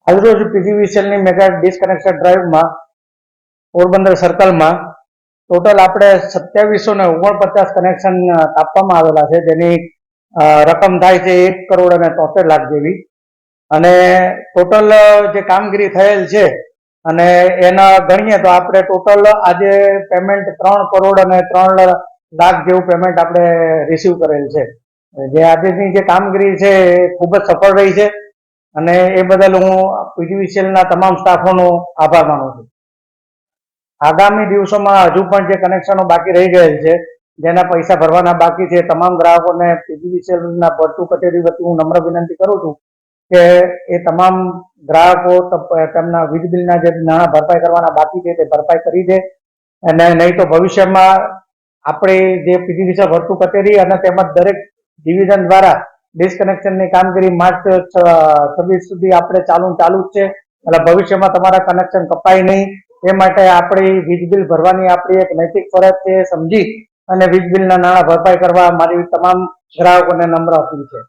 આજરોજ પીજીવીસીએલની mega disconnection ડ્રાઈવમાં Porbandar સર્કલમાં total આપણે 2749 કનેક્શન આપવામાં આવેલા છે, જેની રકમ થાય છે 1,73,00,000 જેવી. અને ટોટલ જે કામગીરી થયેલ છે અને એના ગણીએ તો આપણે ટોટલ આજે પેમેન્ટ 3,03,00,000 જેવું પેમેન્ટ આપણે રિસીવ કરેલ છે. જે આજની જે કામગીરી છે એ ખૂબ જ સફળ રહી છે અને એ બદલ હું પીજીવીસીએલના તમામ સ્ટાફોનો આભાર માનું છું. આગામી દિવસોમાં હજુ પણ જે કનેક્શનો બાકી રહી ગયેલ છે, જેના પૈસા ભરવાના બાકી છે, તમામ ગ્રાહકોને પીજીવીસીએલના ભરતું કચેરી વતી હું નમ્ર વિનંતી કરું છું કે એ તમામ ગ્રાહકો તેમના વીજ બિલના જે નાણાં ભરપાઈ કરવાના બાકી છે તે ભરપાઈ કરી દે, અને નહીં તો ભવિષ્યમાં આપણી જે પીજીવીસીએલ ભરતું કચેરી અને તેમજ દરેક ડિવિઝન દ્વારા ડિસકનેક્શનની કામગીરી માર્ચ 26 સુધી આપણે ચાલુ જ છે. એટલે ભવિષ્યમાં તમારા કનેક્શન કપાય નહીં એ માટે આપણી વીજ બિલ ભરવાની આપણી એક નૈતિક ફરજ છે સમજી અને વીજ બિલના નાણાં ભરપાઈ કરવા મારી તમામ ગ્રાહકોને નમ્ર અપીલ છે.